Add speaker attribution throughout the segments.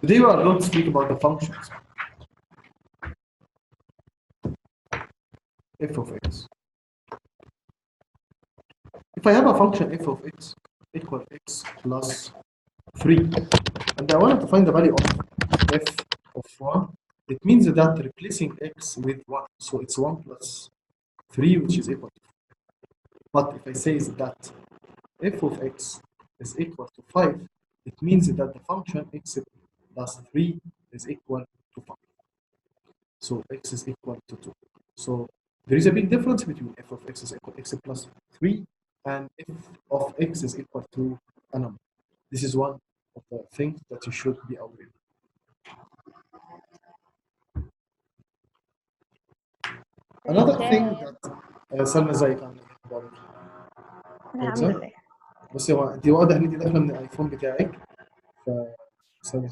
Speaker 1: Today we are going to speak about the functions. F of x. If I have a function f of x equal x plus 3, and I wanted to find the value of f of 1, it means that replacing x with 1. So it's 1 plus 3, which is equal to 4. But if I say that f of x is equal to 5, it means that the function x plus 3 is equal to 5. So x is equal to 2. So there is a big difference between f of x is equal to x plus 3 and f of x is equal to a number. This is one of the things that you should be aware of. Another thing that سلمى ازيك عامله ايه؟ اخبارك؟
Speaker 2: الحمد لله.
Speaker 1: بصي هو انت واضح ان انت داخله من الايفون بتاعك ف ثانية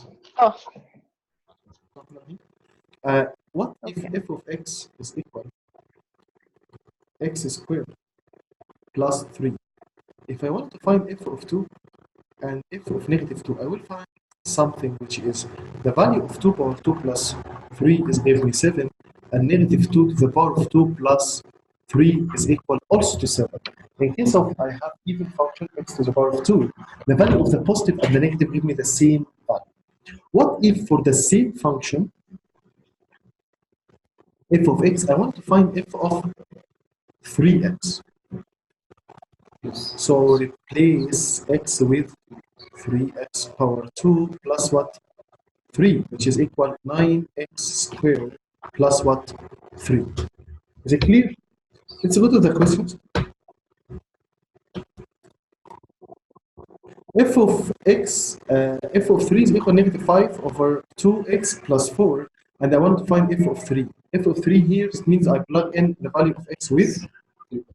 Speaker 1: what if f of x is equal x squared plus 3? If I want to find f of 2 and f of negative 2, I will find something which is the value of 2 power 2 plus 3 is give me 7, and negative 2 to the power of 2 plus 3 is equal also to 7. In case of I have even function x to the power of 2, the value of the positive and the negative give me the same value. What if for the same function f of x, I want to find f of 3x? So replace x with 3x power 2 plus what? 3, which is equal 9x squared plus what? 3. Is it clear? Let's go to the questions. F of x, f of 3 is equal to negative 5 over 2x plus 4, and I want to find f of 3. F of 3 here means I plug in the value of x with 3.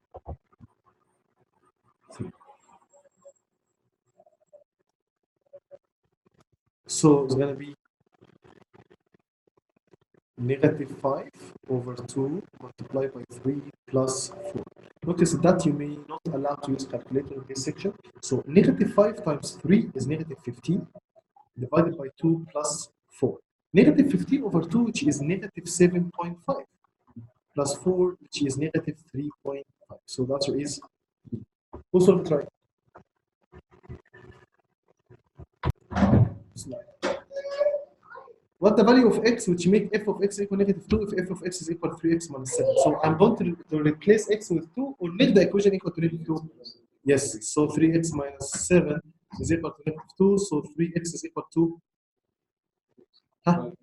Speaker 1: So it's going to be negative 5 over 2 multiplied by 3 plus 4. Notice that you may not allow to use calculator in this section. So negative 5 times 3 is negative 15 divided by 2 plus 4. Negative 15 over 2, which is negative 7.5, plus 4, which is negative 3.5. So the answer is B. Who solved it right? What the value of x which make f of x equal negative 2 if f of x is equal to 3x minus 7? So I'm going to replace x with 2 or make the equation equal to negative 2. Yes, so 3x minus 7 is equal to negative 2, so 3x is equal to 5.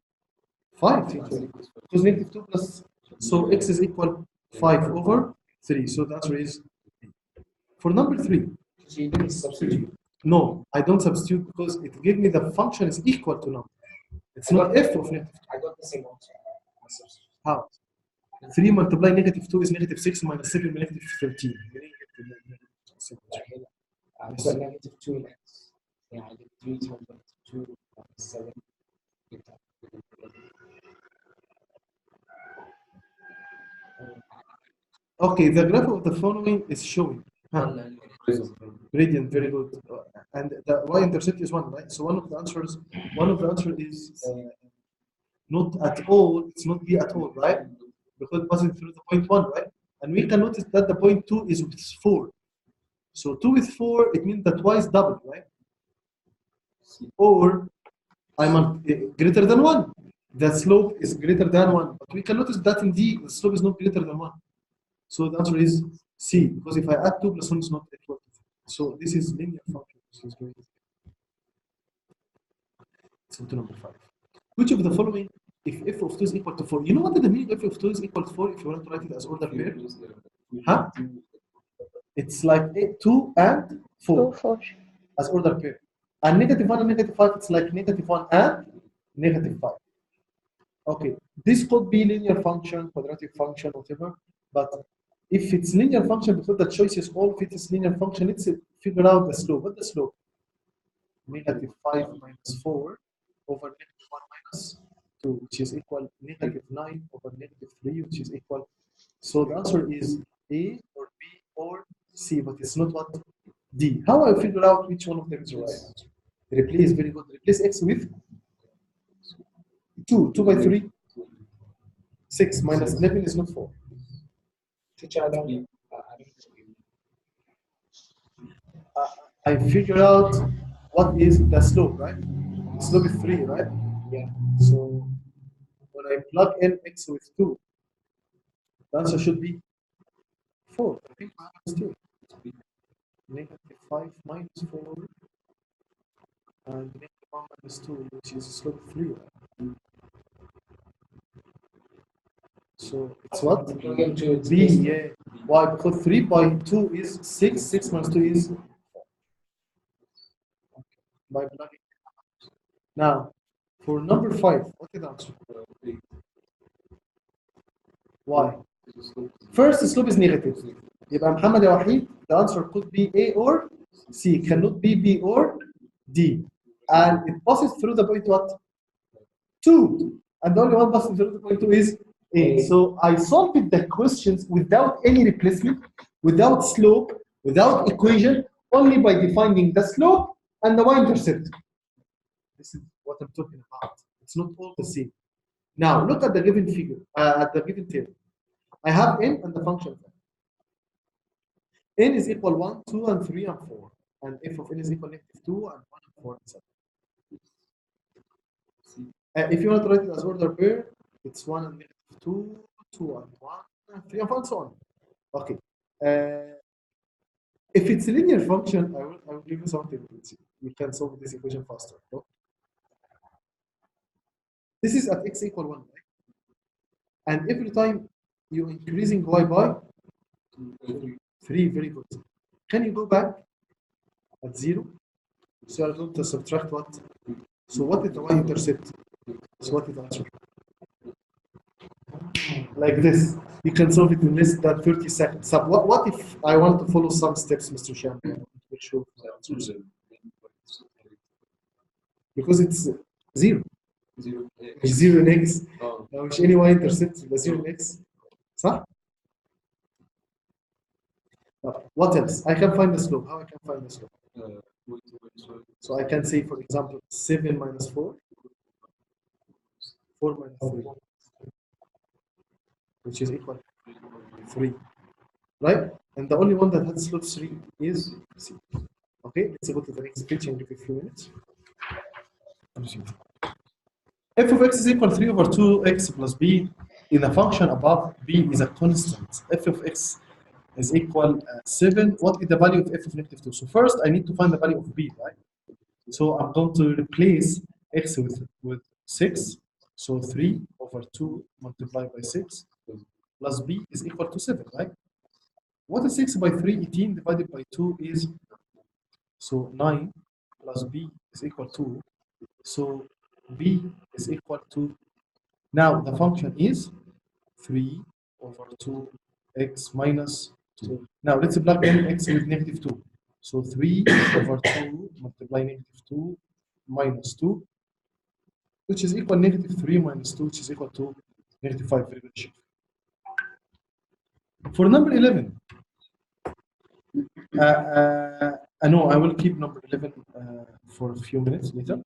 Speaker 1: Because negative 2 plus, so x is equal 5 over 3. So the answer is B. For number 3,
Speaker 3: you didn't substitute.
Speaker 1: no, I don't substitute because it gave me the function is equal to number. It's not f of negative 2.
Speaker 3: I got the same answer.
Speaker 1: How? 3 multiplied negative 2 is negative 6 minus 7 negative 13.
Speaker 3: I got negative 2 in x. Yeah, I did 3 times negative 2 minus 7.
Speaker 1: Okay, the graph of the following is showing. Gradient, very good. And the y-intercept is 1, right? So one of the answers is not at all, it's not B at all, right? Because passing through the point 1, right? And we can notice that the point 2 is with 4. So 2 with 4, it means that y is double, right? Or I'm greater than 1. The slope is greater than 1. But we can notice that in D, the slope is not greater than 1. So the answer is C, because if I add 2 plus 1 is not equal to 4. So this is linear function. This is great. So to number 5. Which of the following, if f of 2 is equal to 4, you know what the meaning of f of 2 is equal to 4 if you want to write it as order pair? Huh? It's like 2 and 4 as order pair. And negative 1 and negative 5, it's like negative 1 and negative 5. Okay, this could be linear function, quadratic function, whatever. But if it's linear function, because the choice is all, if it is linear function, let's figure out the slope. What's the slope? Negative 5 minus 4 over negative 1 minus 2, which is equal negative 9 over negative 3, which is equal. So the answer is A or B or C, but it's not what? D. How I figure out which one of them is right? Replace, very good. Replace x with 2 by 3, 6 minus 11 is not 4.
Speaker 3: Teacher, I don't know.
Speaker 1: I figure out what is the slope, right? The slope is 3, right?
Speaker 3: Yeah.
Speaker 1: So when I plug in x with 2, the answer should be 4. I think my mistake. Negative 5 minus 4 and negative 1 minus 2, which is slope 3, right? So it's what?
Speaker 3: Plug into its
Speaker 1: B,
Speaker 3: base.
Speaker 1: yeah. Why? Because 3 by 2 is 6, 6 minus 2 is 4. By plugging. Now, for number 5, what is the answer? Why? First, the slope is negative. يبقى محمد يا وحيد, the answer could be A or C, cannot be B or D. And it passes through the point what? 2. And the only one passing through the point 2 is A. So I solved the questions without any replacement, without slope, without equation, only by defining the slope and the y-intercept. This is what I'm talking about. It's not all the same. Now look at the given figure, at the given table. I have n and the function of n. N is equal 1, 2, and 3, and 4. And f of n is equal negative 2, and 1, and 4, and 7. If you want to write it as order pair, it's 1 and negative 2, 2 and 1, and 3 and 4, and so on. Okay. If it's a linear function, I will give you something. You can solve this equation faster. No? This is at x equal 1, right? And every time you're increasing y by 3, very good. Can you go back at 0? So you're going to subtract what? So what is the y-intercept? So what is the answer? Like this. You can solve it in less than 30 seconds. So what if I want to follow some steps, Mr. Sham? Make sure the answer is 0. Because it's 0. 0 in x. لو مش any y-intercept يبقى 0 in x. صح؟ What else? I can find the slope. How I can find the slope? So I can say, for example, 7 minus 4, 4 minus 3, which is equal to 3, right? And the only one that has slope 3 is C. Okay, let's go to the next page and give a few minutes. F of x is equal to 3 over 2x plus b in a function above. B is a constant. F of x is equal 7. What is the value of f of negative 2? So first I need to find the value of b, right? So I'm going to replace x with 6. So 3 over 2 multiplied by 6 plus b is equal to 7, right? What is 6 by 3? 18 divided by 2 is, so 9 plus b is equal to, so b is equal to, now the function is 3 over 2x minus 2. Now let's plug in x with negative 2. So 3 over 2 multiply negative 2 minus 2, which is equal negative 3 minus 2, which is equal to negative 5. Very good. For number 11, no, I will keep number 11 for a few minutes later.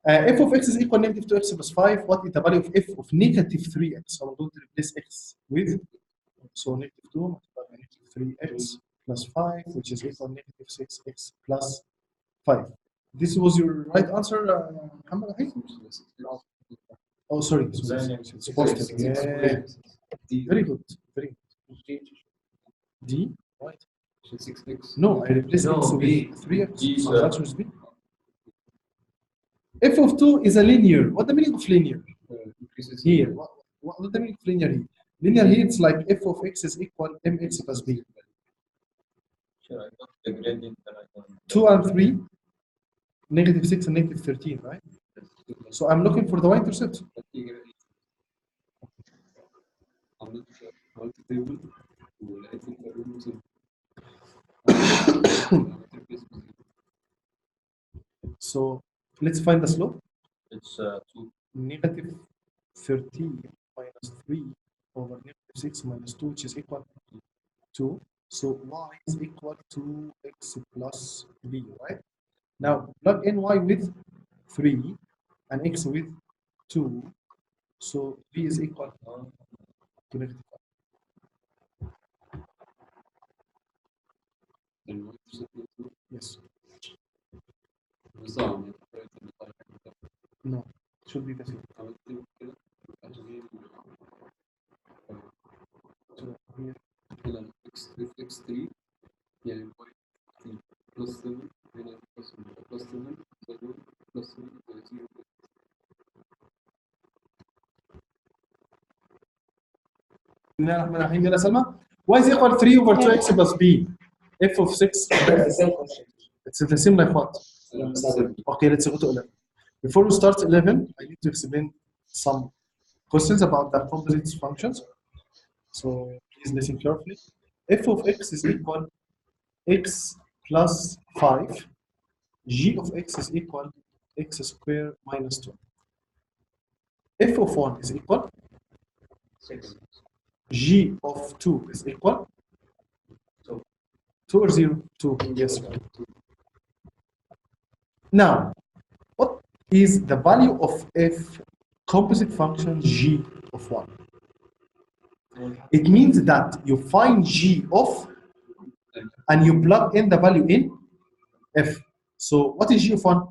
Speaker 1: F of x is equal negative 2x plus 5. What is the value of f of negative 3x? So I'm going to replace x with, so negative 2 multiplied by negative 3x plus 5, which is equal negative 6x plus 5. This was your right answer, Muhammad? Oh, sorry. It's positive. Yeah. Very good. Very good. D? Right. No, I replaced x with 3x. So the answer is B. F of 2 is a linear. What the meaning of linear? Here. What the meaning of linear here? Linear here, it's like f of x is equal mx plus b. 2 and 3, negative 6 and negative 13, right? So I'm looking for the y-intercept. So let's find the slope.
Speaker 4: It's 2.
Speaker 1: Negative 13 minus 3 over negative 6 minus 2, which is equal to 2. So y is equal to x plus b, right? Now plug in y with 3 and x with 2. So b is equal to negative 5. Yes. No, should be the same. So here
Speaker 4: x3 يعني بلس 7 هنا بلس 7 بلس 7 30.
Speaker 1: بسم الله الرحمن الرحيم. يلا سلمى. y is equal 3 over 2x plus b. f of 6.
Speaker 3: That's the same question.
Speaker 1: It's the same like what?
Speaker 3: 7.
Speaker 1: Okay, let's go to 11. Before we start 11, I need to explain some questions about the composite functions. So please listen carefully. F of x is equal x plus 5. G of x is equal x squared minus 2. F of 1 is equal
Speaker 3: 6.
Speaker 1: G of 2 is equal 2 or 0? 2. Yes. Now, what is the value of f composite function g of 1? It means that you find g of and you plug in the value in f. So what is g of 1?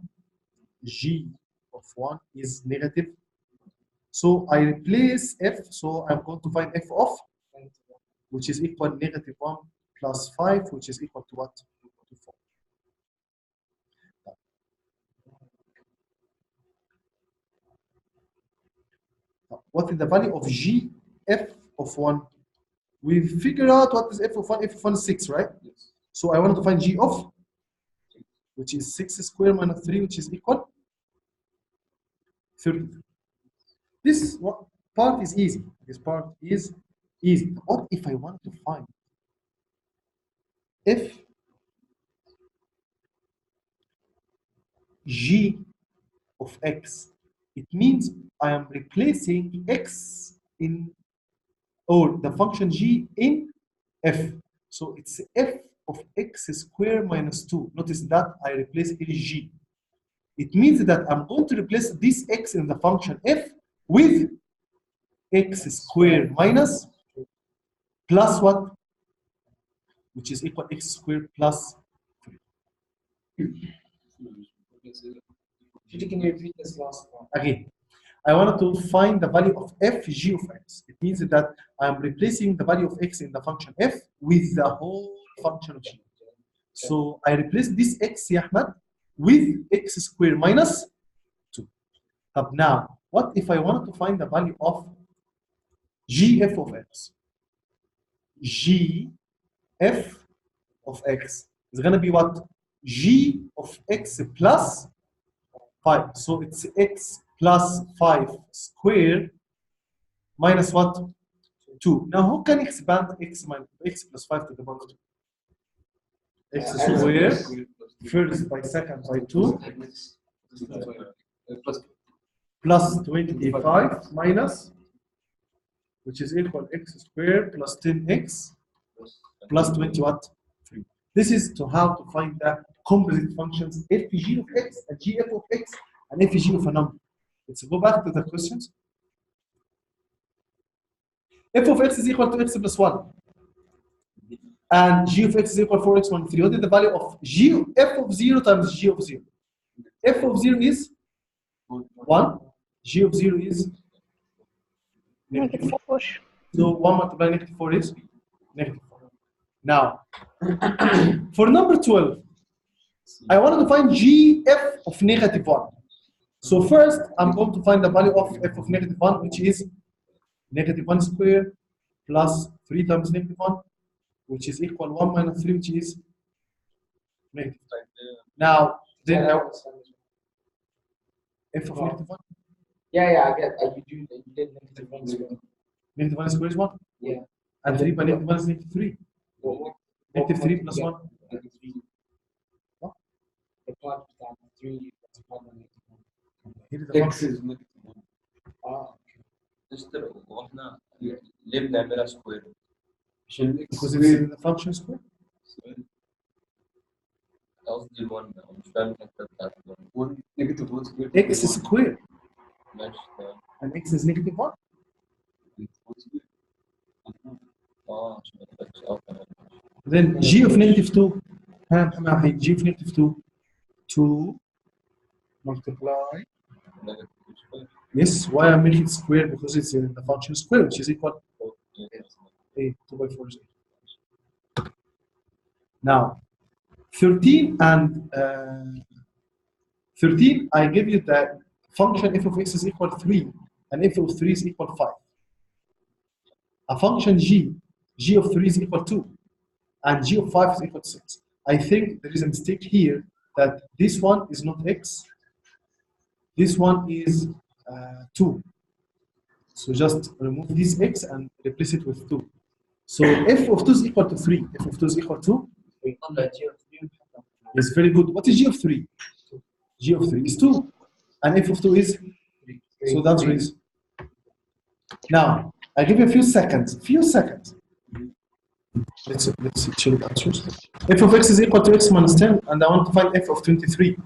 Speaker 1: G of 1 is negative. So I replace f, so I'm going to find f of, which is equal negative 1 plus 5, which is equal to what? To 4. What is the value of g f of 1? We figured out what is f of 1. F of 1 is 6, right?
Speaker 4: Yes.
Speaker 1: So I want to find g of, which is 6 squared minus 3, which is equal 33. This part is easy. This part is easy. What if I want to find f g of x? It means I am replacing x in, or the function g in f. So it's f of x squared minus 2. Notice that I replace it g. It means that I'm going to replace this x in the function f with x squared minus plus what? Which is equal x squared plus 3.
Speaker 3: Can you repeat this last one?
Speaker 1: Again, I wanted to find the value of f g of x. It means that I'm replacing the value of x in the function f with the whole function of g. So I replace this x, ya Ahmad, with x squared minus 2. Now, what if I wanted to find the value of gf of x? Gf of x is going to be what? G of x plus 5. So it's x plus 5 squared minus what? 2. Now, who can expand x plus 5 to the power of 2? X squared first by second by 2 plus 25 minus, which is equal x squared plus 10x plus 20 what? 3. This is to how to find the composite functions fg of x and gf of x and fg of a number. Let's go back to the questions. F of x is equal to x plus 1. And g of x is equal to 4x minus 3. What is the value of g f of 0 times g of 0? F of 0 is 1. G of 0 is
Speaker 2: negative 4.
Speaker 1: So 1 multiplied negative 4 is negative 4. Now, for number 12, I wanted to find gf of negative 1. So first, I'm going to find the value of f of negative 1, which is negative 1 squared plus 3 times negative 1, which is equal 1 minus 3, which is negative 5. Now, then f of negative 1.
Speaker 3: Yeah, I get. You did negative 1 squared.
Speaker 1: Negative 1 squared is 1.
Speaker 3: Yeah.
Speaker 1: And 3 by negative 1 is negative 3. Negative 3 plus 1. What?
Speaker 3: The plot that 3 multiplied by negative 1.
Speaker 1: Here is the
Speaker 4: X
Speaker 1: function.
Speaker 4: is negative 1.
Speaker 5: مستر واحنا ليه بنعملها سكوير؟
Speaker 4: عشان x
Speaker 1: Because it's in the function square.
Speaker 5: قصدي ال1 مش فاهم الحته بتاعت ال1.
Speaker 4: 1 negative 1 squared
Speaker 1: X squared.
Speaker 5: ماشي تمام.
Speaker 1: And and x is negative 1.
Speaker 5: عشان ما تبقاش تمام.
Speaker 1: Then g of negative 2. g of negative 2. 2 multiply. Yes, why I'm making it square? Because it's in the function square, which is equal 8. 2 by 4 is 8. Now, 13 and 13, I give you that function f of x is equal 3 and f of 3 is equal 5. A function g of 3 is equal 2 and g of 5 is equal to 6. I think there is a mistake here that this one is not x, this one is 2. So just remove this x and replace it with 2. So f of 2 is equal to 3. F of 2 is equal to? Yes, very good. What is g of 3? G of 3 is 2. And f of 2 is? So that's the reason. Now, I give you a few seconds. Let's check the answers. F of x is equal to x minus 10, and I want to find f of 23.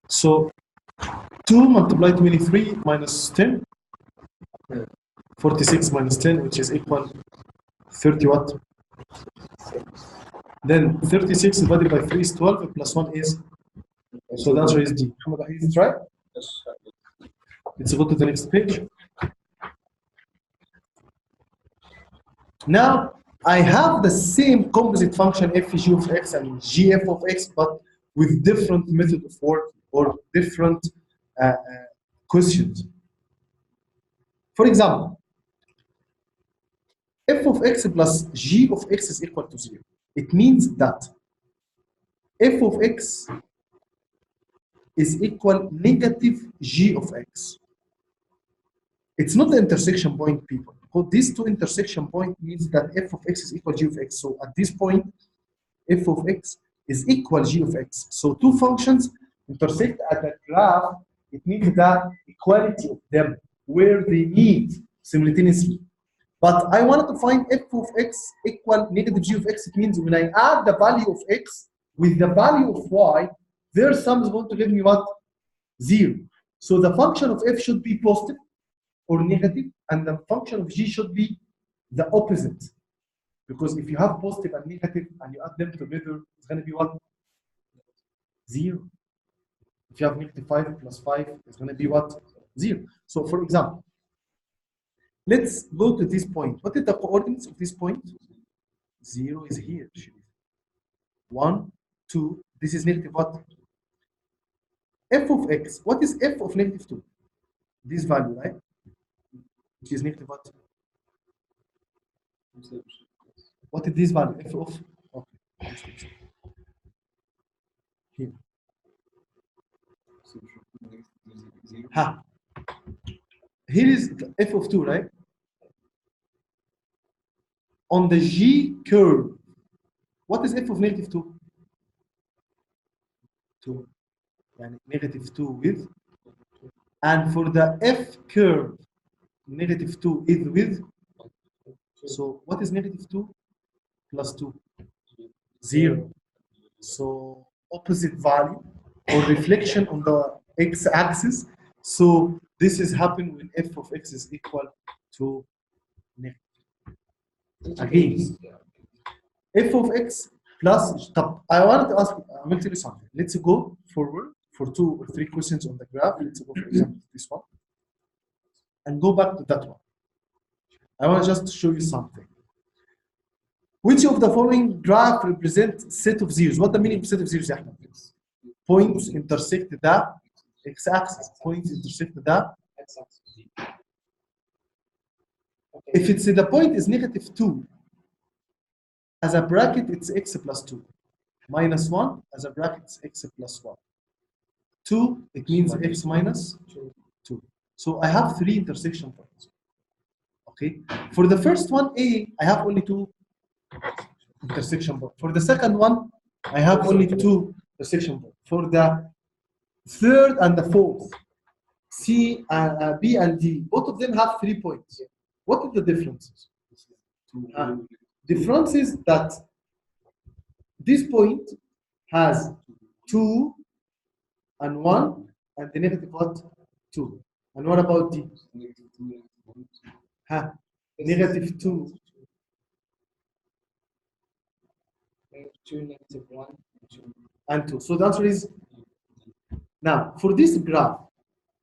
Speaker 1: So 2 multiplied 23 minus 10, 46 minus 10, which is equal 30 what? Then 36 divided by 3 is 12, plus 1 is, so the answer is D. Is it right? Let's go to the next page. Now, I have the same composite function fg of x and gf of x, but with different method of work or different questions. For example, f of x plus g of x is equal to 0. It means that f of x is equal negative g of x. It's not the intersection point, people. Because these two intersection point means that f of x is equal g of x. So at this point, f of x is equal g of x. So two functions intersect at the graph. It means the equality of them where they meet simultaneously. But I wanted to find f of x equal negative g of x. It means when I add the value of x with the value of y, their sum is going to give me what? 0. So the function of f should be positive or negative, and the function of g should be the opposite. Because if you have positive and negative and you add them together, it's going to be what? 0. If you have negative 5 plus 5, it's going to be what? 0. So for example, let's go to this point. What is the coordinates of this point? 0 is here. 1, 2. This is negative what? F of x. What is f of negative 2? This value, right? Which is negative what? What is this value? F of? Okay. Here. Ha. Here is f of 2, right? On the g curve, what is f of negative 2? 2. And negative 2 with. And for the f curve, negative 2 is with. So what is negative 2 plus 2? 0. So opposite value or reflection on the x-axis. So this is happening when f of x is equal to negative. Again, f of x plus. I wanted to ask. I'm going to tell you something. Let's go forward for 2 or 3 questions on the graph. Let's go, for example, this one, and go back to that one. I want to just show you something. Which of the following graph represents set of zeros? What the meaning of set of zeros? Points intersect the x-axis. Points intersect the x-axis. If it's the point is negative 2, as a bracket it's x plus 2. Minus 1, as a bracket it's x plus 1. 2, it means x minus 2. So I have 3 intersection points. Okay. For the first one, A, I have only 2 intersection points. For the second one, I have only 2 intersection points. For the third and the fourth, C, B, and D, both of them have 3 points. What are the differences? Difference is that this point has 2 and 1, and the negative what? 2. And what about D?
Speaker 4: -2, -1.
Speaker 1: Huh? Negative 2.
Speaker 3: -2, -1, and 2.
Speaker 1: And 2. So the answer is now for this graph.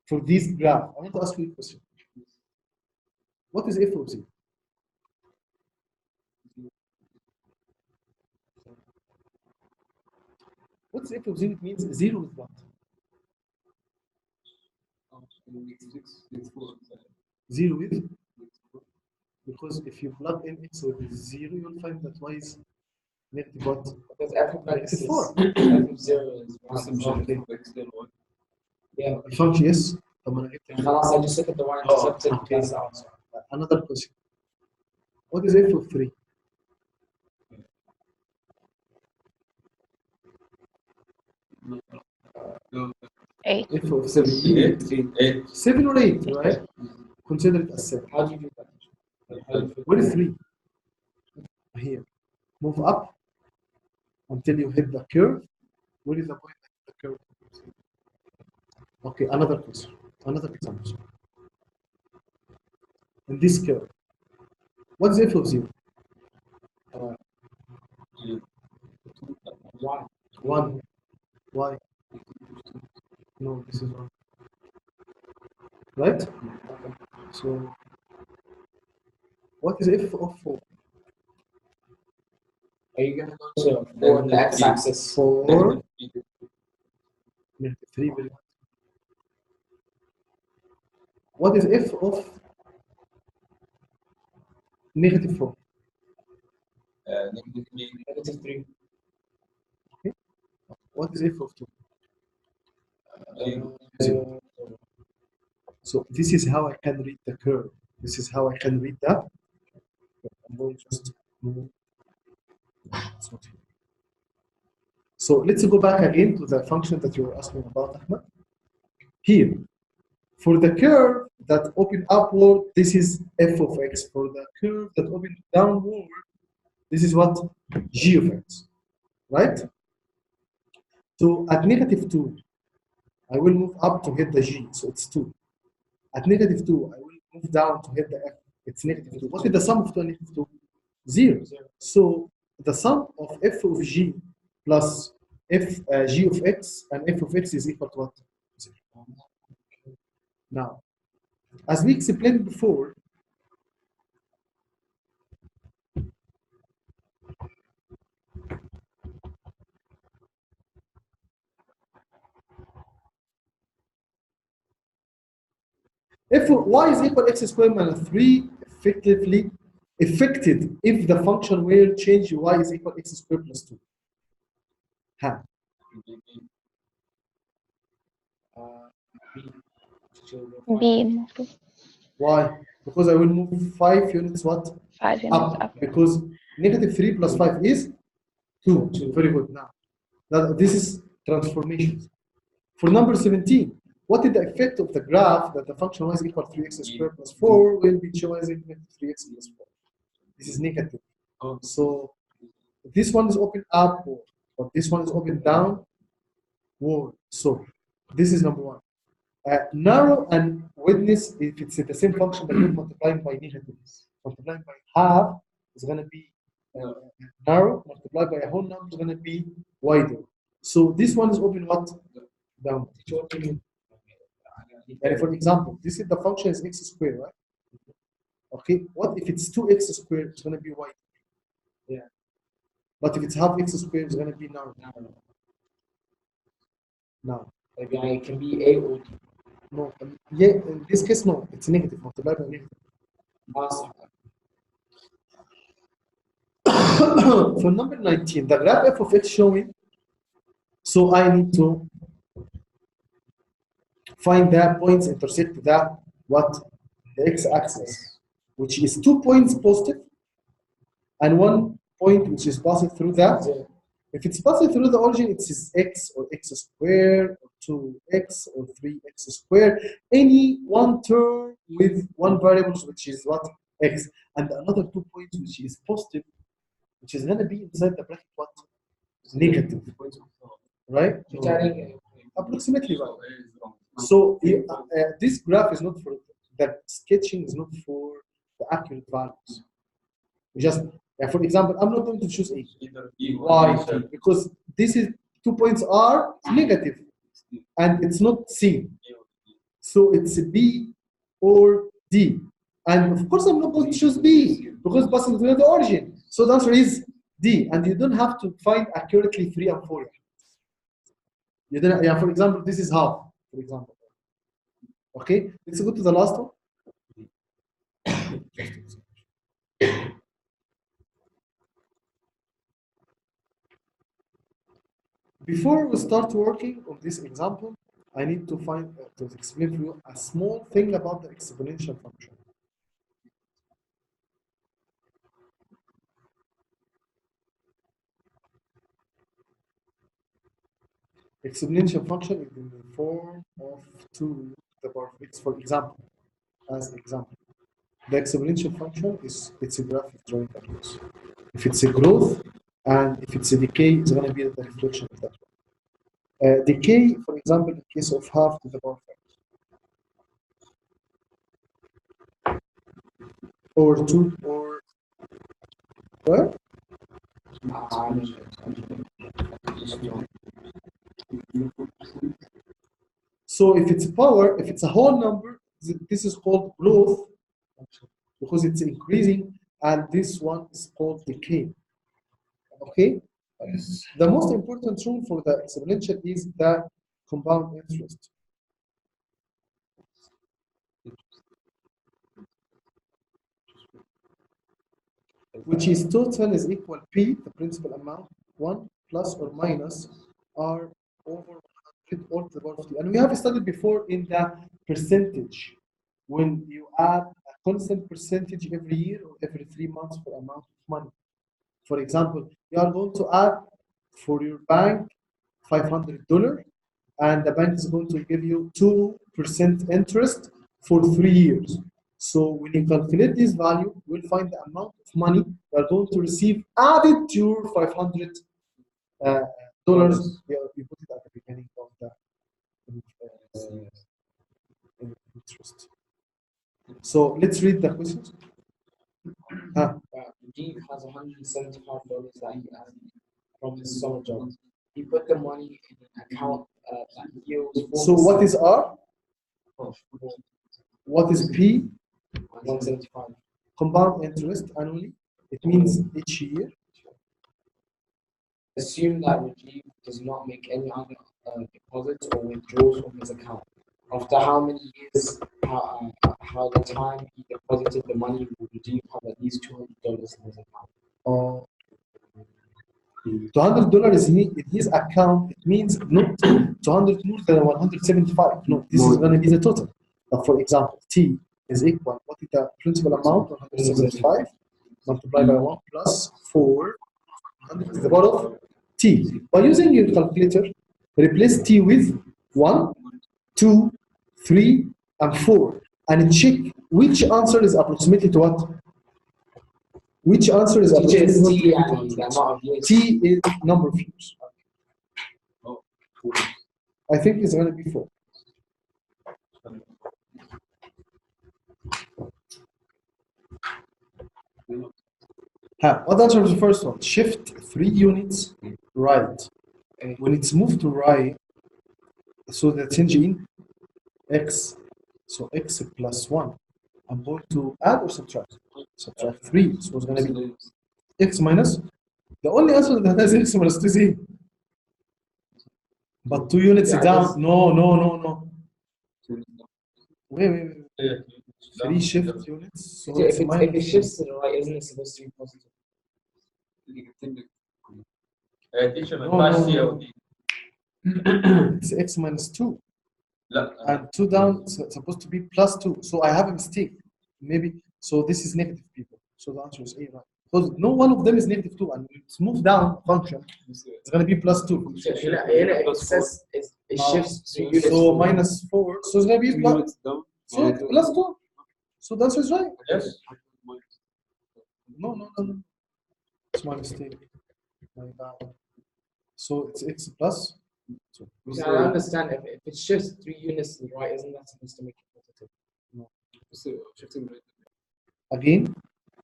Speaker 1: For this graph, I want to ask you a question. What is f of z? What's f of z? It means 0 with what?
Speaker 4: -6, -4.
Speaker 1: 0 with? Because if you plug in x with 0, you'll find that y is negative what?
Speaker 3: Because f of x
Speaker 1: Negative
Speaker 3: is
Speaker 1: 4.
Speaker 3: f of 0 is
Speaker 4: بس
Speaker 3: 1.
Speaker 4: مش عارف x ده y.
Speaker 3: Yeah.
Speaker 1: الفانكشن يس. طب ما انا جبت
Speaker 3: خلاص I just look at the y intercepted
Speaker 1: okay.
Speaker 3: plus out.
Speaker 1: Another question. What is f of 3?
Speaker 2: Eight.
Speaker 1: f of 7.
Speaker 5: 8.
Speaker 1: 7 or 8, right? Consider it as 7.
Speaker 3: How do you do that? How do you
Speaker 1: Where is 3? Here. Move up until you hit the curve. Where is the point at the curve? Okay, another question. Another example. In this curve, what is f of 0?
Speaker 3: 1.
Speaker 1: 1. Why? No, this is 1. Right? So, what is f of 4?
Speaker 3: Are you going to go to 4 on the x-axis?
Speaker 1: 4. Negative 3. Very good. What is f of negative 4?
Speaker 3: -3.
Speaker 1: What is f of 2? 0. So this is how I can read the curve. This is how I can read that. I'm going just move. It's not here. So let's go back again to the function that you were asking about, Ahmed. Here, for the curve that open upward, this is f of x. For the curve that open downward, this is what? G of x. Right? So at -2, I will move up to hit the g, so it's 2. At -2, I will move down to hit the f, it's -2. What is the sum of 2 and -2? 0. So the sum of f of g plus g of x and f of x is equal to what? 0. Now, as we explained before, if y is equal to x squared minus 3 affected if the function will change y is equal to x squared plus 2. How?
Speaker 2: B المفروض.
Speaker 1: Why? Because I will move 5 units what?
Speaker 2: 5 units up.
Speaker 1: Because -3 plus 5 is 2. Very good. Now, this is transformation. For number 17, what is the effect of the graph that the function y is equal to 3x squared plus 4 will be y is equal to 3x plus 4? This is negative. So this one is open upward, but this one is open downward. So this is number 1. Narrow and widthness, if it's the same function that you're multiplying by negatives, multiplying by half is going to be narrow, multiplied by a whole number is going to be wider. So this one is open what? Down. And for example, this is the function is x squared, right? Okay, what if it's 2x squared? It's going to be wider. Yeah. But if it's half x squared, it's going to be narrow. Now.
Speaker 3: Maybe it can be a or d.
Speaker 1: No, yeah, in this case, no, it's negative, multiplied by negative.
Speaker 3: Awesome.
Speaker 1: For number 19, the graph f of x showing, so I need to find the points intersect the what? The x-axis, which is 2 points positive and 1 point which is passing through that. If it's passing through the origin, it is x or x squared or 2x or 3x squared. Any one term with one variable which is what? X. And another 2 points which is positive, which is going to be inside the bracket what? Negative. Right?
Speaker 3: You're carrying
Speaker 1: Approximately right. So this graph is not for that sketching is not for the accurate values. We just, for example, I'm not going to choose A.
Speaker 4: Either E or
Speaker 1: Why?
Speaker 4: D, sir.
Speaker 1: Because this is 2 points are negative, and it's not C. So it's B or D. And of course, I'm not going to choose B because passing through the origin. So the answer is D. And you don't have to find accurately 3 and 4. You don't, yeah, for example, this is half, for example. Okay, let's go to the last one. Before we start working on this example, I need to explain to you a small thing about the exponential function. Exponential function is in the form of 2 to the power of x, for example. As example, the exponential function is it's a graph drawing across. If it's a growth and if it's a decay, it's going to be the reflection of that one. Decay, for example, in case of half to the power of x, or 2 or what? So if it's a power, if it's a whole number, this is called growth because it's increasing, and this one is called decay. Okay? The most important rule for the exponential is the compound interest. Which is total is equal P, the principal amount, 1 plus or minus R over 100 all to the power of t. And we have studied before in the percentage, when you add a constant percentage every year or every 3 months for amount of money. For example, you are going to add for your bank $500, and the bank is going to give you 2% interest for 3 years. So when you calculate this value, we'll find the amount of money you are going to receive added to your $500. You put it at the beginning of the interest. So let's read the questions.
Speaker 3: Rajiv has $175 that he earned from his summer job. He put the money in an account that yields 4%.
Speaker 1: So what is R? What is P?
Speaker 3: 175.
Speaker 1: Compound interest annually. It means each year.
Speaker 3: Assume that Rajiv does not make any other deposits or withdrawals from his account. After how many years, how the time he deposited the money, will Rajiv have at least $200 in his account?
Speaker 1: $200 is in his account. It means not 200 more than 175. No, this is going to be the total. But for example, T is equal, what is the principal amount? 175 multiplied by 1 plus 400 to the power of T. By using your calculator, replace T with 1, 2, 3, and 4, and check which answer is approximately to what? Which answer is approximately
Speaker 3: T and the amount of years.
Speaker 1: T is number of years. I think it's going to be 4. What answer is the first one? Shift 3 units right. When it's moved to right, so the change in x, so x plus 1. I'm going to add or subtract? Subtract 3. So it's going to be x minus. The only answer that has x minus 2 is E. But 2 units down. No. Wait. 3 shift units. So
Speaker 3: If it shifts to the right, isn't it supposed to be positive?
Speaker 1: No. It's x minus 2. And 2 down is supposed to be plus 2. So I have a mistake. Maybe. So this is negative, people. So the answer is A, right? Because no one of them is negative 2. And when it's moved down function, it's going to be plus 2.
Speaker 3: It says it shifts to units.
Speaker 1: So minus 4. So it's going to be plus. So it's plus 2. So the answer is right.
Speaker 5: Yes.
Speaker 1: No. It's my mistake. My bad. So it's x plus
Speaker 3: So I understand if it shifts 3 units to the right, isn't that supposed to make it positive?
Speaker 4: shifting right.
Speaker 1: Again,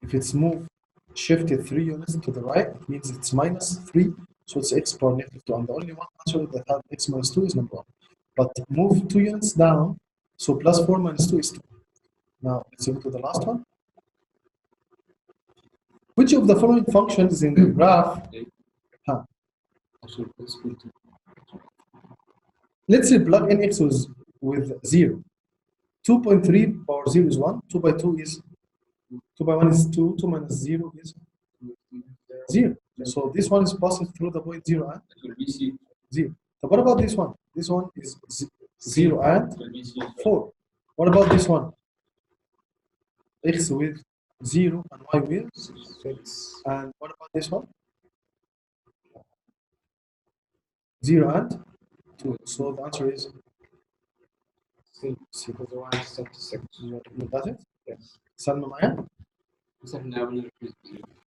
Speaker 1: if it's moved, shifted 3 units to the right, it means it's minus 3, so it's x power negative 2. And the only one answer that has x minus 2 is number 1. But move 2 units down, so plus 4 minus 2 is 2. Now, let's go to the last one. Which of the following functions in the graph?
Speaker 4: Actually, it's equal to
Speaker 1: Let's say plug in x with 0. 2.3 power 0 is 1, 2 by 2 is 2 by 1 is 2, 2 minus 0 is 0. So this one is passing through the point 0 and
Speaker 4: it will be C.
Speaker 1: 0. So what about this one? This one is 0 and
Speaker 5: It will be C.
Speaker 1: 4. What about this one? X with 0 and y with
Speaker 3: 6.
Speaker 1: and what about this one? 0 and 2. So the answer is
Speaker 3: C.
Speaker 1: C.
Speaker 3: Because the y is set to 6.
Speaker 1: Got it?
Speaker 3: Yes.
Speaker 1: سلمى معايا؟
Speaker 4: بس احنا عملنا replace ب 0.